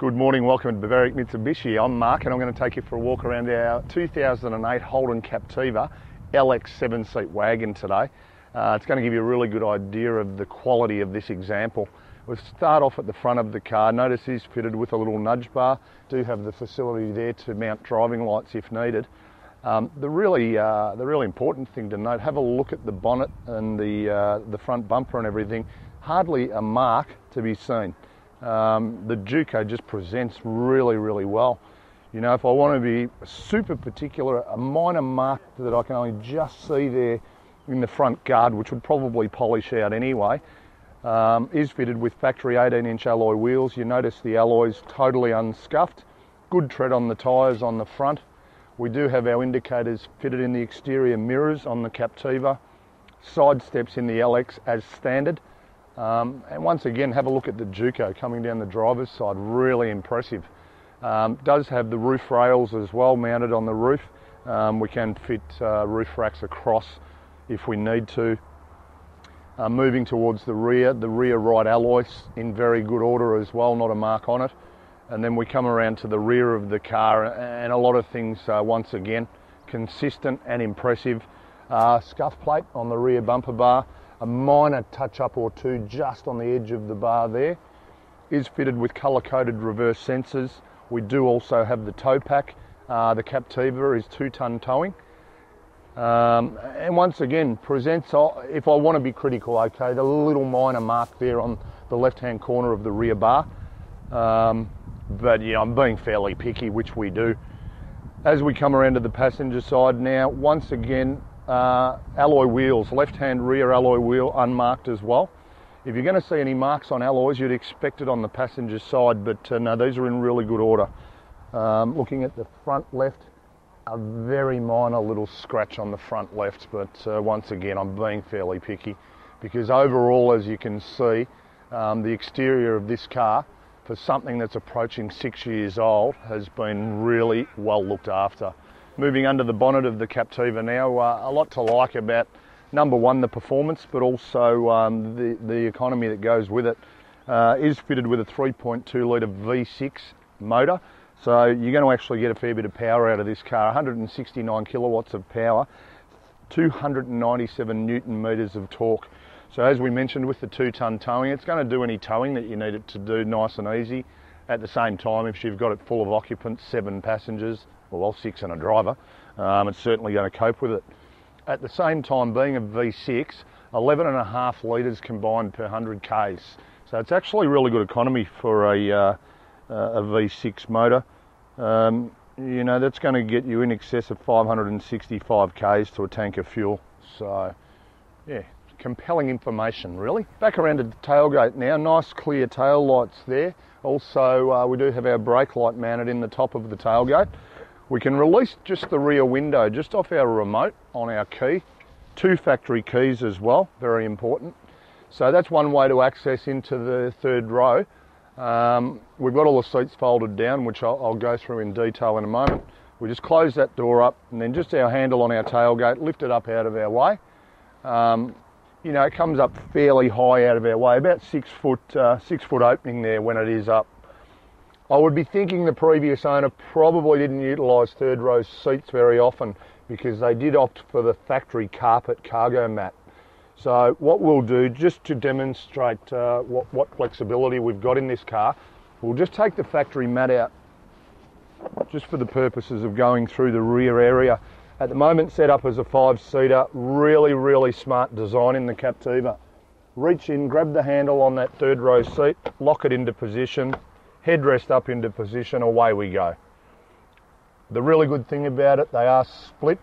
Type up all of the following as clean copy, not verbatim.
Good morning, welcome to Bavaric Mitsubishi. I'm Mark and I'm going to take you for a walk around our 2008 Holden Captiva LX 7-seat wagon today. It's going to give you a really good idea of the quality of this example. We'll start off at the front of the car. Notice it's fitted with a little nudge bar. Do have the facility there to mount driving lights if needed. The really important thing to note, have a look at the bonnet and the front bumper and everything. Hardly a mark to be seen. The Juco just presents really well. You know, if I want to be super particular, a minor mark that I can only just see there in the front guard, which would probably polish out anyway, is fitted with factory 18-inch alloy wheels. You notice the alloys totally unscuffed. Good tread on the tyres on the front. We do have our indicators fitted in the exterior mirrors on the Captiva. Side steps in the LX as standard. And once again, have a look at the Juco coming down the driver's side, really impressive. Does have the roof rails as well mounted on the roof. We can fit roof racks across if we need to. Moving towards the rear right alloys in very good order as well, not a mark on it. And then we come around to the rear of the car and a lot of things, once again, consistent and impressive. Scuff plate on the rear bumper bar. A minor touch-up or two just on the edge of the bar there. Is fitted with colour-coded reverse sensors. We do also have the tow pack. The Captiva is 2-ton towing. And once again, presents, if I want to be critical, okay, the little minor mark there on the left-hand corner of the rear bar. But yeah, I'm being fairly picky, which we do. As we come around to the passenger side now, once again, alloy wheels, left-hand rear alloy wheel unmarked as well. If you're going to see any marks on alloys, you'd expect it on the passenger side, but no, these are in really good order. Looking at the front left, a very minor little scratch on the front left, but once again, I'm being fairly picky because overall, as you can see, the exterior of this car, for something that's approaching 6 years old, has been really well looked after. Moving under the bonnet of the Captiva now, a lot to like about, number one, the performance, but also the economy that goes with it. Is fitted with a 3.2 litre V6 motor, so you're going to actually get a fair bit of power out of this car. 169 kilowatts of power, 297 newton metres of torque. So as we mentioned with the 2-ton towing, it's going to do any towing that you need it to do nice and easy. At the same time, if you've got it full of occupants, 7 passengers, well, 6 and a driver, it's certainly going to cope with it. At the same time, being a V6, 11.5 litres combined per 100 Ks. So it's actually really good economy for a V6 motor. You know, that's going to get you in excess of 565 Ks to a tank of fuel. So, yeah, compelling information, really. Back around to the tailgate now, nice clear tail lights there. Also, we do have our brake light mounted in the top of the tailgate. We can release just the rear window just off our remote on our key. 2 factory keys as well, very important. So that's one way to access into the third row. We've got all the seats folded down, which I'll go through in detail in a moment. We just close that door up and then just our handle on our tailgate, lift it up out of our way. You know, it comes up fairly high out of our way, about 6 foot opening there when it is up. I would be thinking the previous owner probably didn't utilise third row seats very often because they did opt for the factory carpet cargo mat. So what we'll do, just to demonstrate what flexibility we've got in this car, we'll just take the factory mat out just for the purposes of going through the rear area. At the moment set up as a 5-seater, really smart design in the Captiva. Reach in, grab the handle on that third row seat, lock it into position, headrest up into position, away we go. The really good thing about it, they are split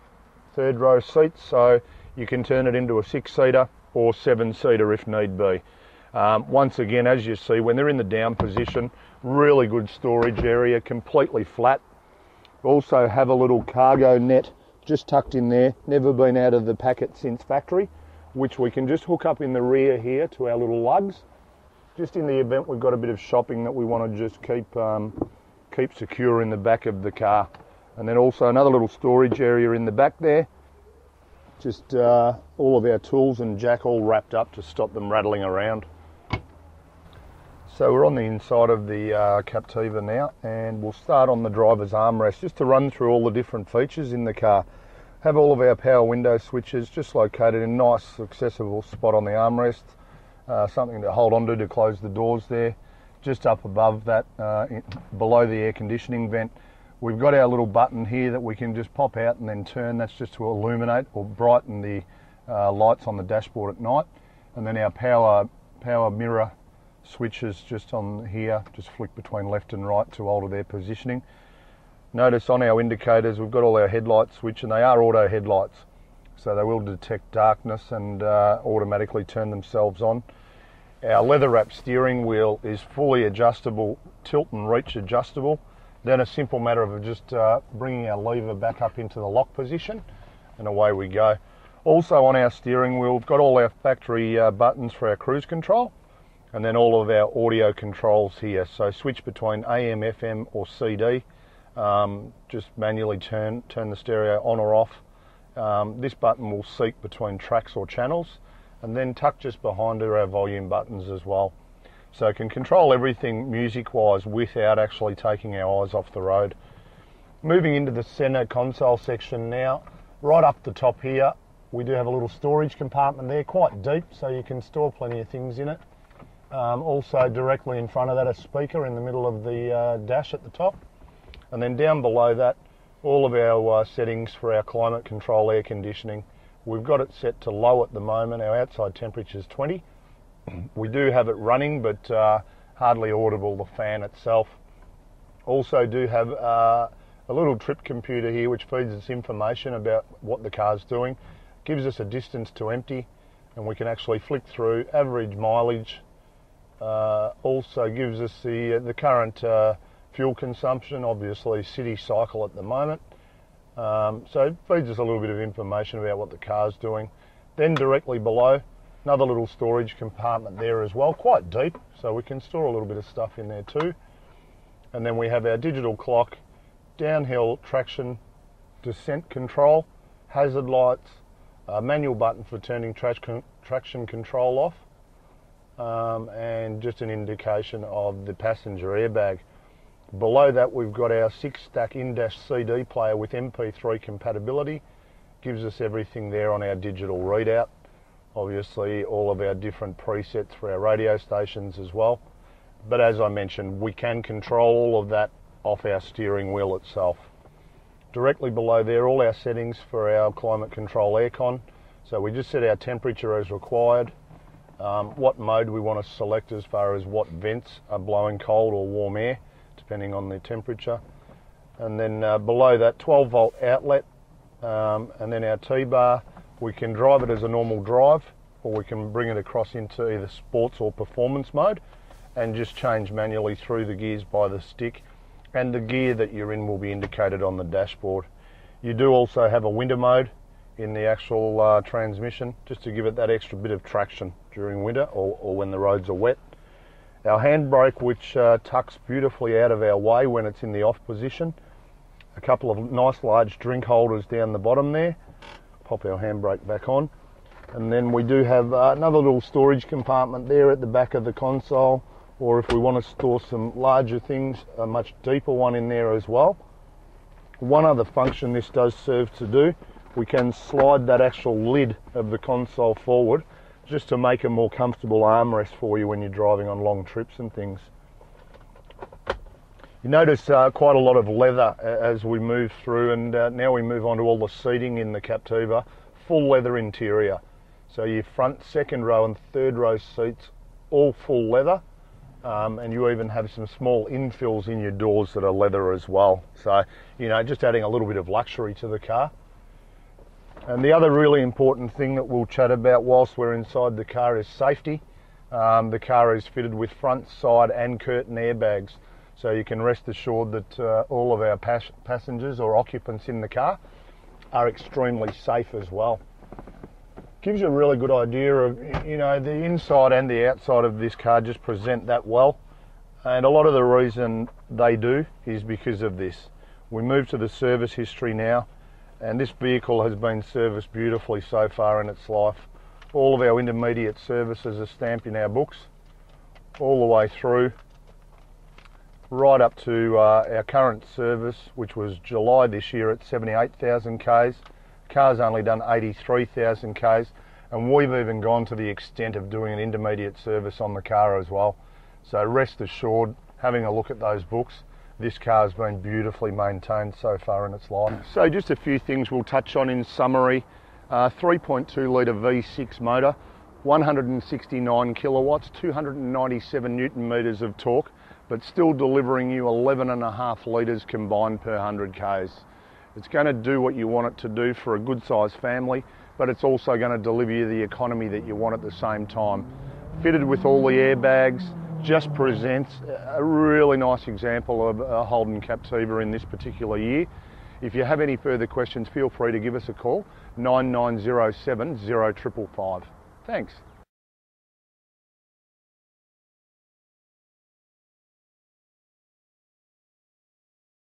third row seats, so you can turn it into a 6-seater or 7-seater if need be. Once again, as you see, when they're in the down position, really good storage area, completely flat. Also have a little cargo net just tucked in there, never been out of the packet since factory, which we can just hook up in the rear here to our little lugs. Just in the event we've got a bit of shopping that we want to just keep secure in the back of the car. And then also another little storage area in the back there. Just all of our tools and jack all wrapped up to stop them rattling around. So So we're on the inside of the Captiva now, and we'll start on the driver's armrest just to run through all the different features in the car. Have all of our power window switches just located in a nice accessible spot on the armrest, something to hold onto to close the doors there. Just up above that, below the air conditioning vent, we've got our little button here that we can just pop out and then turn. That's just to illuminate or brighten the lights on the dashboard at night. And then our power mirror switches just on here, just flick between left and right to alter their positioning. Notice on our indicators we've got all our headlights switch, and they are auto headlights, so they will detect darkness and automatically turn themselves on. Our leather wrap steering wheel is fully adjustable, tilt and reach adjustable. Then a simple matter of just bringing our lever back up into the lock position, and away we go. Also on our steering wheel we've got all our factory buttons for our cruise control, and then all of our audio controls here. So switch between AM, FM or CD. Just manually turn the stereo on or off. This button will seek between tracks or channels, and then tucked just behind are our volume buttons as well. So it can control everything music wise without actually taking our eyes off the road. Moving into the centre console section now, right up the top here we do have a little storage compartment there, quite deep, so you can store plenty of things in it. Also directly in front of that a speaker in the middle of the dash at the top. And then down below that, all of our settings for our climate control air conditioning. We've got it set to low at the moment. Our outside temperature is 20. We do have it running, but hardly audible, the fan itself. Also do have a little trip computer here which feeds us information about what the car's doing. Gives us a distance to empty, and we can actually flick through average mileage. Also gives us the current fuel consumption, obviously city cycle at the moment. So it feeds us a little bit of information about what the car's doing. Then directly below, another little storage compartment there as well, quite deep, so we can store a little bit of stuff in there too. And then we have our digital clock, downhill traction descent control, hazard lights, a manual button for turning traction control off, and just an indication of the passenger airbag. Below that we've got our 6-stack in-dash CD player with MP3 compatibility. Gives us everything there on our digital readout. Obviously all of our different presets for our radio stations as well. But as I mentioned, we can control all of that off our steering wheel itself. Directly below there, all our settings for our climate control aircon. So we just set our temperature as required, what mode we want to select as far as what vents are blowing cold or warm air, depending on the temperature. And then below that, 12 volt outlet, and then our T-bar. We can drive it as a normal drive, or we can bring it across into either sports or performance mode and just change manually through the gears by the stick, and the gear that you're in will be indicated on the dashboard. You do also have a winter mode in the actual transmission, just to give it that extra bit of traction during winter or when the roads are wet. Our handbrake, which tucks beautifully out of our way when it's in the off position. A couple of nice large drink holders down the bottom there. Pop our handbrake back on. And then we do have another little storage compartment there at the back of the console, or if we want to store some larger things, a much deeper one in there as well. One other function this does serve to do, we can slide that actual lid of the console forward just to make a more comfortable armrest for you when you're driving on long trips and things. You notice quite a lot of leather as we move through, and now we move on to all the seating in the Captiva. Full leather interior. So your front, second row and third row seats, all full leather. And you even have some small infills in your doors that are leather as well. So, you know, just adding a little bit of luxury to the car. And the other really important thing that we'll chat about whilst we're inside the car is safety. The car is fitted with front, side and curtain airbags. So you can rest assured that all of our passengers or occupants in the car are extremely safe as well. Gives you a really good idea of, you know, the inside and the outside of this car just present that well. And a lot of the reason they do is because of this. We move to the service history now, and this vehicle has been serviced beautifully so far in its life. All of our intermediate services are stamped in our books. all the way through, right up to our current service, which was July this year at 78,000 Ks. Car's only done 83,000 Ks, and we've even gone to the extent of doing an intermediate service on the car as well. So rest assured, having a look at those books, this car's been beautifully maintained so far in its life. So just a few things we'll touch on in summary. 3.2 litre V6 motor, 169 kilowatts, 297 newton meters of torque, but still delivering you 11.5 litres combined per 100 Ks. It's going to do what you want it to do for a good sized family, but it's also going to deliver you the economy that you want at the same time. Fitted with all the airbags, just presents a really nice example of a Holden Captiva in this particular year. If you have any further questions, feel free to give us a call, 9907 0555. Thanks.